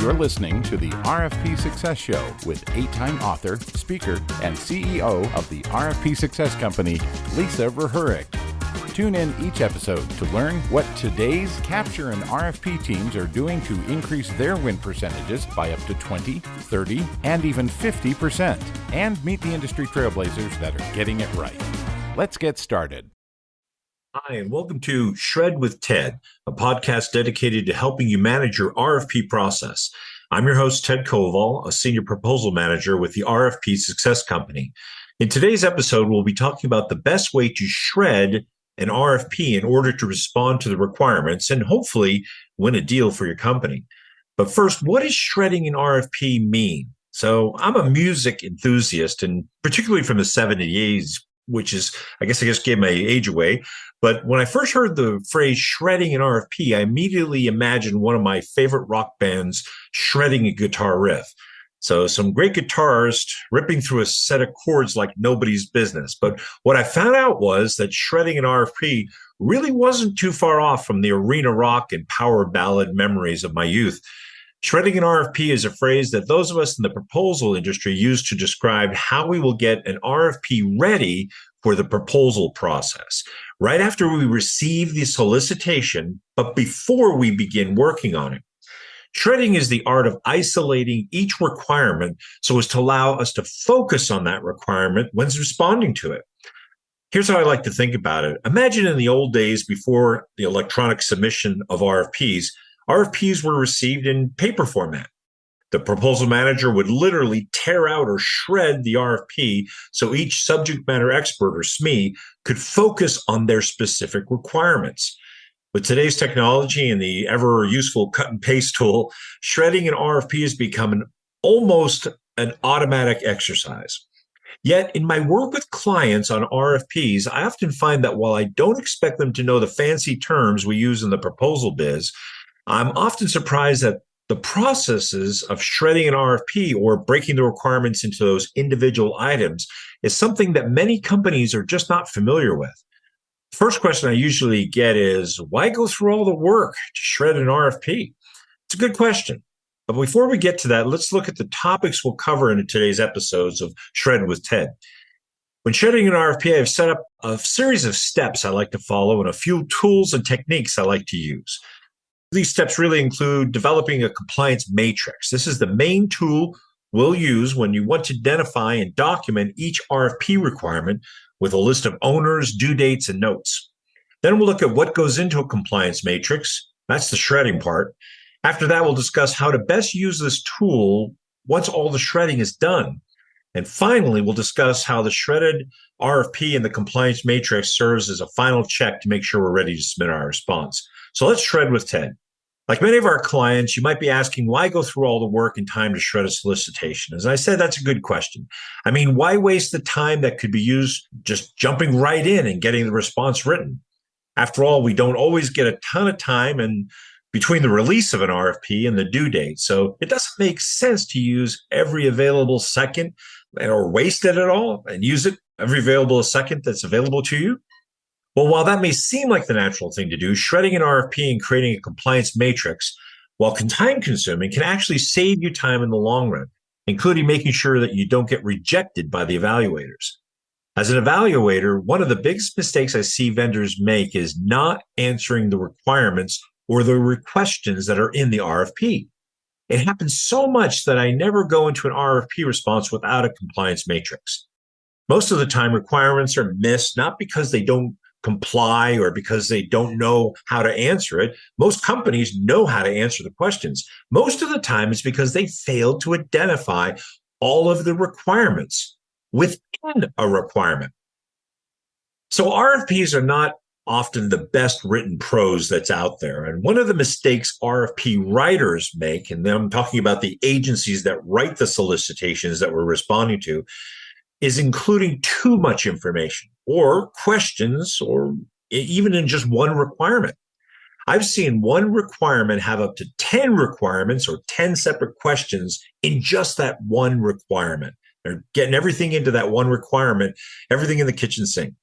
You're listening to the RFP Success Show with 8-time author, speaker, and CEO of the RFP Success Company, Lisa Verhurick. Tune in each episode to learn what today's capture and RFP teams are doing to increase their win percentages by up to 20, 30, and even 50%, and meet the industry trailblazers that are getting it right. Let's get started. Hi, and welcome to Shred with Ted, a podcast dedicated to helping you manage your RFP process. I'm your host, Ted Koval, a senior proposal manager with the RFP Success Company. In today's episode, we'll be talking about the best way to shred an RFP in order to respond to the requirements and hopefully win a deal for your company. But first, what does shredding an RFP mean? So I'm a music enthusiast, and particularly from the 70s, which is, I guess gave my age away. But when I first heard the phrase shredding an RFP, I immediately imagined one of my favorite rock bands shredding a guitar riff. So some great guitarist ripping through a set of chords like nobody's business. But what I found out was that shredding an RFP really wasn't too far off from the arena rock and power ballad memories of my youth. Shredding an RFP is a phrase that those of us in the proposal industry use to describe how we will get an RFP ready for the proposal process, right after we receive the solicitation, but before we begin working on it. Shredding is the art of isolating each requirement so as to allow us to focus on that requirement when responding to it. Here's how I like to think about it. Imagine in the old days before the electronic submission of RFPs were received in paper format. The proposal manager would literally tear out or shred the RFP so each subject matter expert or SME could focus on their specific requirements. With today's technology and the ever useful cut and paste tool, shredding an RFP has become almost an automatic exercise. Yet in my work with clients on RFPs, I often find that while I don't expect them to know the fancy terms we use in the proposal biz, I'm often surprised that the processes of shredding an RFP or breaking the requirements into those individual items is something that many companies are just not familiar with. The first question I usually get is, why go through all the work to shred an RFP? It's a good question. But before we get to that, let's look at the topics we'll cover in today's episodes of Shred with Ted. When shredding an RFP, I've set up a series of steps I like to follow and a few tools and techniques I like to use. These steps really include developing a compliance matrix. This is the main tool we'll use when you want to identify and document each RFP requirement with a list of owners, due dates, and notes. Then we'll look at what goes into a compliance matrix. That's the shredding part. After that, we'll discuss how to best use this tool once all the shredding is done. And finally, we'll discuss how the shredded RFP and the compliance matrix serves as a final check to make sure we're ready to submit our response. So let's shred with Ted. Like many of our clients, you might be asking, why go through all the work and time to shred a solicitation? As I said, that's a good question. I mean, why waste the time that could be used just jumping right in and getting the response written? After all, we don't always get a ton of time between the release of an RFP and the due date. So it doesn't make sense to use every available second or waste it at all and use it every available second that's available to you. Well, while that may seem like the natural thing to do, shredding an RFP and creating a compliance matrix, while time-consuming, can actually save you time in the long run, including making sure that you don't get rejected by the evaluators. As an evaluator, one of the biggest mistakes I see vendors make is not answering the requirements or the questions that are in the RFP. It happens so much that I never go into an RFP response without a compliance matrix. Most of the time, requirements are missed, not because they don't comply or because they don't know how to answer it. Most companies know how to answer the questions. Most of the time, it's because they failed to identify all of the requirements within a requirement. So RFPs are not often the best written prose that's out there. And one of the mistakes RFP writers make, and I'm talking about the agencies that write the solicitations that we're responding to, is including too much information or questions or even in just one requirement. I've seen one requirement have up to 10 requirements or 10 separate questions in just that one requirement. They're getting everything into that one requirement, everything in the kitchen sink.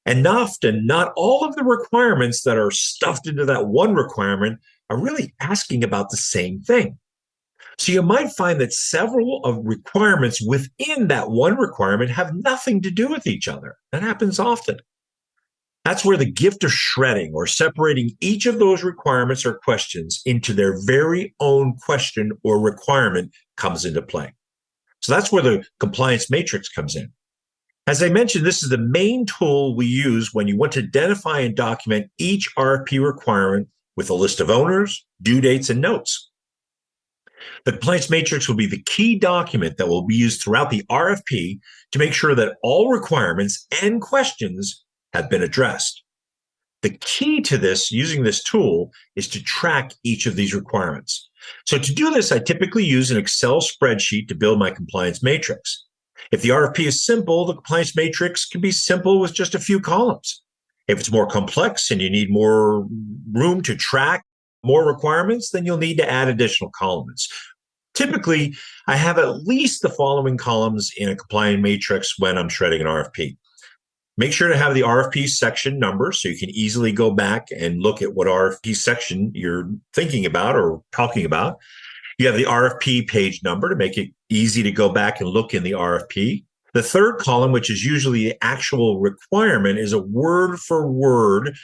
And often, not all of the requirements that are stuffed into that one requirement are really asking about the same thing. So you might find that several of requirements within that one requirement have nothing to do with each other. That happens often. That's where the gift of shredding or separating each of those requirements or questions into their very own question or requirement comes into play. So that's where the compliance matrix comes in. As I mentioned, this is the main tool we use when you want to identify and document each RFP requirement with a list of owners, due dates, and notes. The compliance matrix will be the key document that will be used throughout the RFP to make sure that all requirements and questions have been addressed. The key to this, using this tool, is to track each of these requirements. So to do this, I typically use an Excel spreadsheet to build my compliance matrix. If the RFP is simple, the compliance matrix can be simple with just a few columns. If it's more complex and you need more room to track more requirements, then you'll need to add additional columns. Typically, I have at least the following columns in a compliance matrix when I'm shredding an RFP. Make sure to have the RFP section number so you can easily go back and look at what RFP section you're thinking about or talking about. You have the RFP page number to make it easy to go back and look in the RFP. The third column, which is usually the actual requirement, is a word for word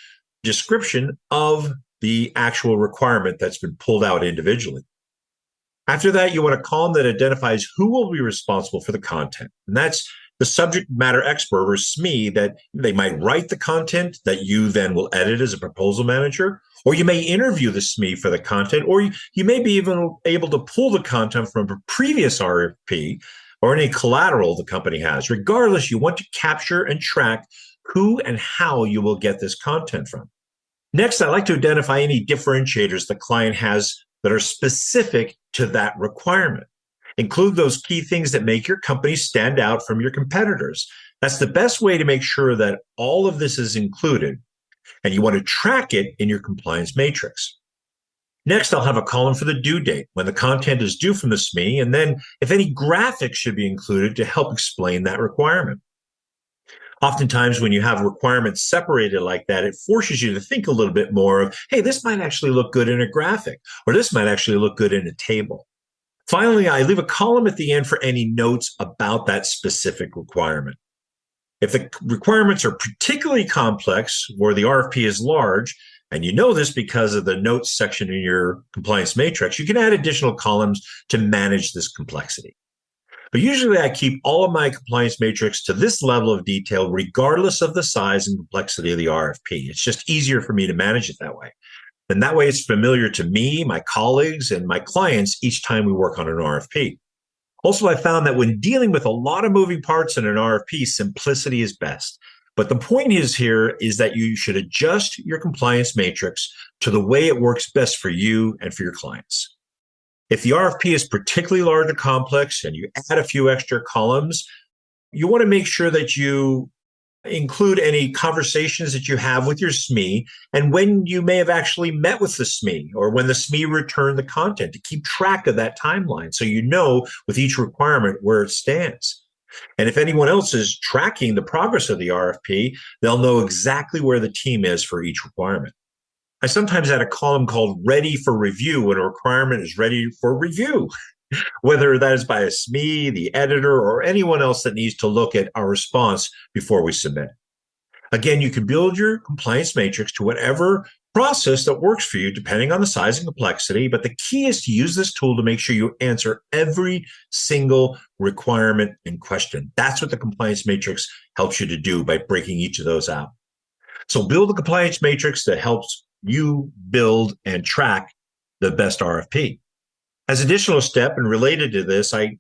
description of the actual requirement that's been pulled out individually. After that, you want a column that identifies who will be responsible for the content. And that's the subject matter expert or SME that they might write the content that you then will edit as a proposal manager, or you may interview the SME for the content, or you may be even able to pull the content from a previous RFP or any collateral the company has. Regardless, you want to capture and track who and how you will get this content from. Next, I'd like to identify any differentiators the client has that are specific to that requirement. Include those key things that make your company stand out from your competitors. That's the best way to make sure that all of this is included, and you want to track it in your compliance matrix. Next, I'll have a column for the due date, when the content is due from the SME, and then if any graphics should be included to help explain that requirement. Oftentimes, when you have requirements separated like that, it forces you to think a little bit more of, hey, this might actually look good in a graphic, or this might actually look good in a table. Finally, I leave a column at the end for any notes about that specific requirement. If the requirements are particularly complex or the RFP is large, and you know this because of the notes section in your compliance matrix, you can add additional columns to manage this complexity. But usually I keep all of my compliance matrix to this level of detail, regardless of the size and complexity of the RFP. It's just easier for me to manage it that way. And that way it's familiar to me, my colleagues, and my clients each time we work on an RFP. Also, I found that when dealing with a lot of moving parts in an RFP, simplicity is best. But the point here is that you should adjust your compliance matrix to the way it works best for you and for your clients. If the RFP is particularly large or complex and you add a few extra columns, you want to make sure that you include any conversations that you have with your SME and when you may have actually met with the SME or when the SME returned the content to keep track of that timeline so you know with each requirement where it stands. And if anyone else is tracking the progress of the RFP, they'll know exactly where the team is for each requirement. I sometimes add a column called ready for review when a requirement is ready for review, whether that is by a SME, the editor, or anyone else that needs to look at our response before we submit. Again, you can build your compliance matrix to whatever process that works for you, depending on the size and complexity. But the key is to use this tool to make sure you answer every single requirement in question. That's what the compliance matrix helps you to do by breaking each of those out. So build a compliance matrix that helps you build and track the best RFP. As an additional step and related to this, I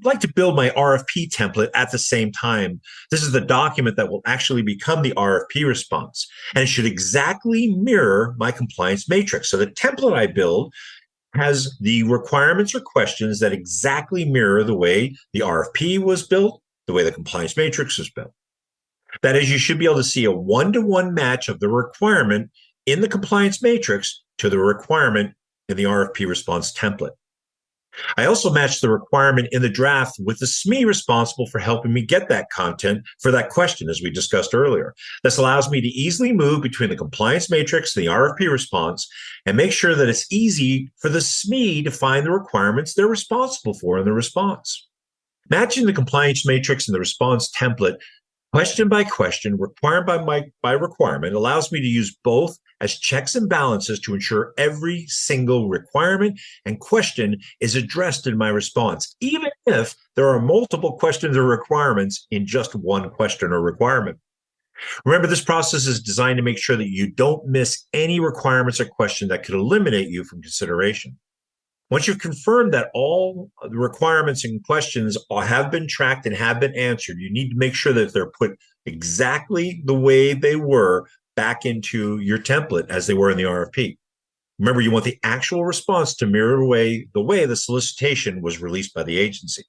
like to build my RFP template at the same time. This is the document that will actually become the RFP response, and it should exactly mirror my compliance matrix. So the template I build has the requirements or questions that exactly mirror the way the RFP was built, the way the compliance matrix was built. That is, you should be able to see a one-to-one match of the requirement in the compliance matrix to the requirement in the RFP response template. I also match the requirement in the draft with the SME responsible for helping me get that content for that question, as we discussed earlier. This allows me to easily move between the compliance matrix and the RFP response and make sure that it's easy for the SME to find the requirements they're responsible for in the response. Matching the compliance matrix and the response template question by question, requirement by requirement, allows me to use both as checks and balances to ensure every single requirement and question is addressed in my response, even if there are multiple questions or requirements in just one question or requirement. Remember, this process is designed to make sure that you don't miss any requirements or question that could eliminate you from consideration. Once you've confirmed that all the requirements and questions have been tracked and have been answered, you need to make sure that they're put exactly the way they were back into your template as they were in the RFP. Remember, you want the actual response to mirror the way the solicitation was released by the agency.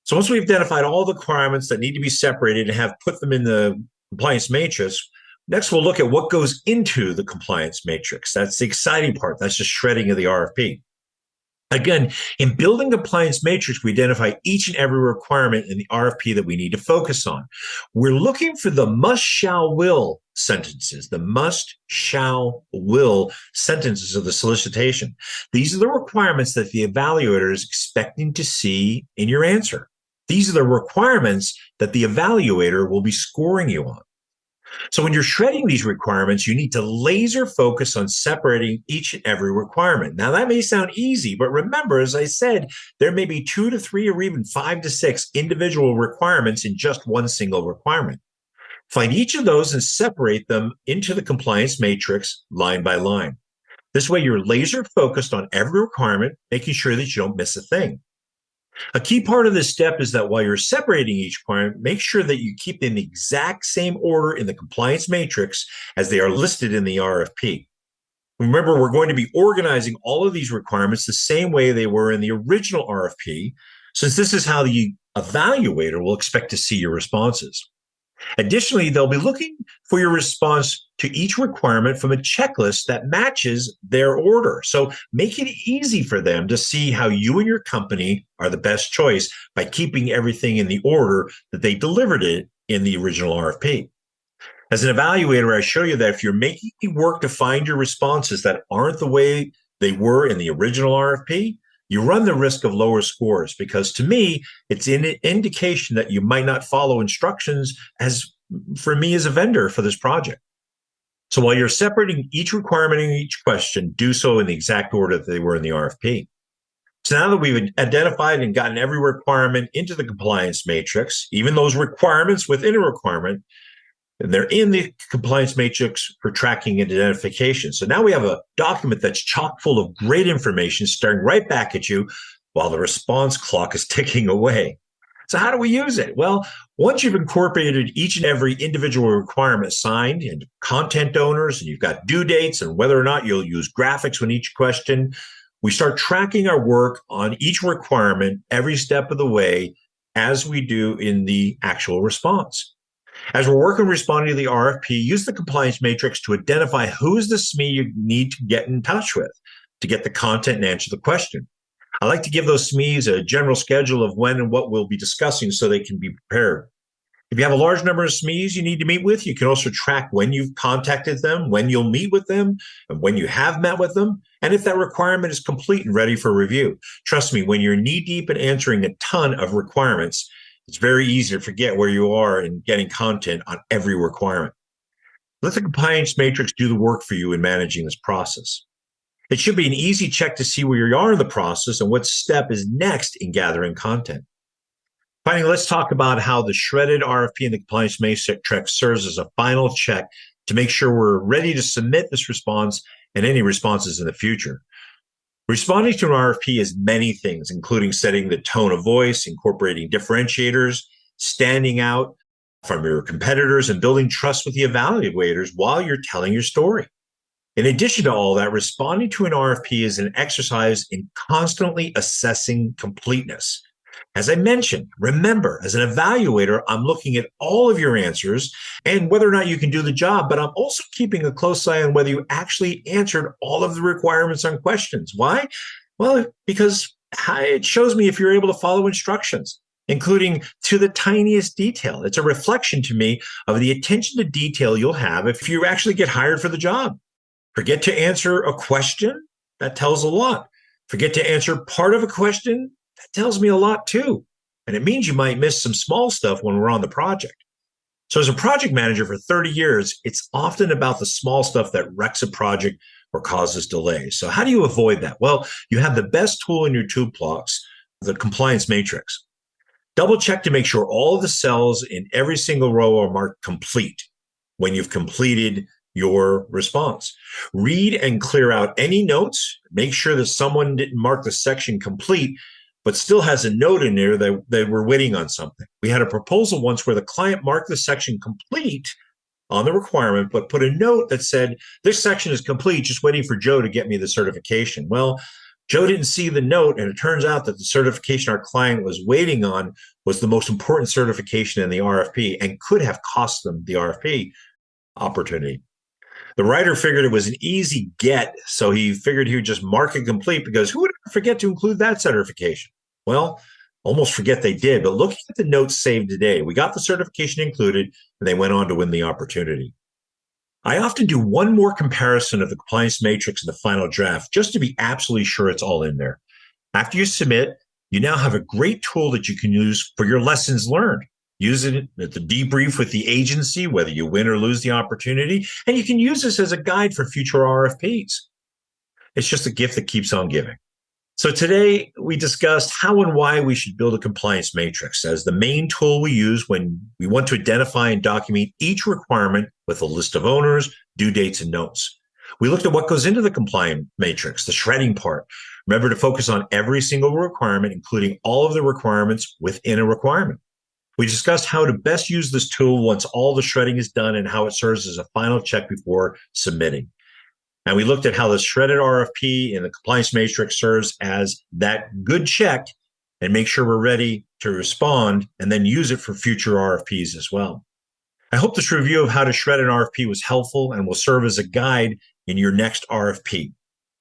So once we've identified all the requirements that need to be separated and have put them in the compliance matrix, next we'll look at what goes into the compliance matrix. That's the exciting part. That's just shredding of the RFP. Again, in building a compliance matrix, we identify each and every requirement in the RFP that we need to focus on. We're looking for the must, shall, will sentences, the must, shall, will sentences of the solicitation. These are the requirements that the evaluator is expecting to see in your answer. These are the requirements that the evaluator will be scoring you on. So when you're shredding these requirements, you need to laser focus on separating each and every requirement. Now, that may sound easy, but remember, as I said, there may be 2 to 3 or even 5 to 6 individual requirements in just one single requirement. Find each of those and separate them into the compliance matrix line by line. This way, you're laser focused on every requirement, making sure that you don't miss a thing. A key part of this step is that while you're separating each requirement, make sure that you keep them in the exact same order in the compliance matrix as they are listed in the RFP. Remember, we're going to be organizing all of these requirements the same way they were in the original RFP, since this is how the evaluator will expect to see your responses. Additionally, they'll be looking for your response to each requirement from a checklist that matches their order. So make it easy for them to see how you and your company are the best choice by keeping everything in the order that they delivered it in the original RFP. As an evaluator, I show you that if you're making me work to find your responses that aren't the way they were in the original RFP, you run the risk of lower scores, because to me, it's an indication that you might not follow instructions as for me as a vendor for this project. So while you're separating each requirement and each question, do so in the exact order that they were in the RFP. So now that we've identified and gotten every requirement into the compliance matrix, even those requirements within a requirement, and they're in the compliance matrix for tracking and identification. So now we have a document that's chock full of great information staring right back at you while the response clock is ticking away. So how do we use it? Well, once you've incorporated each and every individual requirement assigned into content owners, and you've got due dates and whether or not you'll use graphics on each question, we start tracking our work on each requirement every step of the way as we do in the actual response. As we're working responding to the RFP, use the compliance matrix to identify who is the SME you need to get in touch with to get the content and answer the question. I like to give those SMEs a general schedule of when and what we'll be discussing so they can be prepared. If you have a large number of SMEs you need to meet with, you can also track when you've contacted them, when you'll meet with them, and when you have met with them, and if that requirement is complete and ready for review. Trust me, when you're knee-deep in answering a ton of requirements, it's very easy to forget where you are in getting content on every requirement. Let the compliance matrix do the work for you in managing this process. It should be an easy check to see where you are in the process and what step is next in gathering content. Finally, let's talk about how the shredded RFP and the compliance matrix serves as a final check to make sure we're ready to submit this response and any responses in the future. Responding to an RFP is many things, including setting the tone of voice, incorporating differentiators, standing out from your competitors, and building trust with the evaluators while you're telling your story. In addition to all that, responding to an RFP is an exercise in constantly assessing completeness. As I mentioned, remember, as an evaluator, I'm looking at all of your answers and whether or not you can do the job, but I'm also keeping a close eye on whether you actually answered all of the requirements on questions. Why? Well, because It shows me if you're able to follow instructions, including to the tiniest detail. It's a reflection to me of the attention to detail you'll have if you actually get hired for the job. Forget to answer a question? That tells a lot. Forget to answer part of a question? That tells me a lot too. And it means you might miss some small stuff when we're on the project. So as a project manager for 30 years, it's often about the small stuff that wrecks a project or causes delays. So how do you avoid that? Well, you have the best tool in your toolbox, the compliance matrix. Double check to make sure all the cells in every single row are marked complete when you've completed your response. Read and clear out any notes. Make sure that someone didn't mark the section complete, but still has a note in there that they were waiting on something. We had a proposal once where the client marked the section complete on the requirement, but put a note that said, this section is complete, just waiting for Joe to get me the certification. Well, Joe didn't see the note, and it turns out that the certification our client was waiting on was the most important certification in the RFP and could have cost them the RFP opportunity. The writer figured it was an easy get, so he figured he would just mark it complete because who would ever forget to include that certification? Well, almost forget they did, but looking at the notes saved today, we got the certification included, and they went on to win the opportunity. I often do one more comparison of the compliance matrix in the final draft just to be absolutely sure it's all in there. After you submit, you now have a great tool that you can use for your lessons learned. Use it at the debrief with the agency, whether you win or lose the opportunity, and you can use this as a guide for future RFPs. It's just a gift that keeps on giving. So today we discussed how and why we should build a compliance matrix as the main tool we use when we want to identify and document each requirement with a list of owners, due dates, and notes. We looked at what goes into the compliance matrix, the shredding part. Remember to focus on every single requirement, including all of the requirements within a requirement. We discussed how to best use this tool once all the shredding is done and how it serves as a final check before submitting. And we looked at how the shredded RFP in the compliance matrix serves as that good check and make sure we're ready to respond and then use it for future RFPs as well. I hope this review of how to shred an RFP was helpful and will serve as a guide in your next RFP.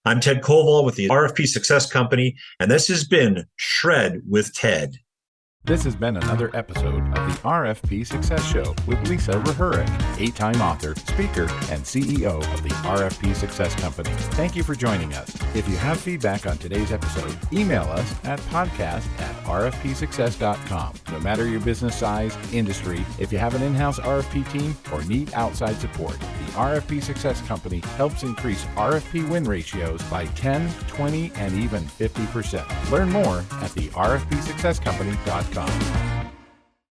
I'm Ted Koval with the RFP Success Company, and this has been Shred with Ted. This has been another episode of the RFP Success Show with Lisa Rahurick, 8-time author, speaker, and CEO of the RFP Success Company. Thank you for joining us. If you have feedback on today's episode, email us at podcast@rfpsuccess.com. No matter your business size, industry, if you have an in-house RFP team, or need outside support, the RFP Success Company helps increase RFP win ratios by 10, 20, and even 50%. Learn more at the rfpsuccesscompany.com.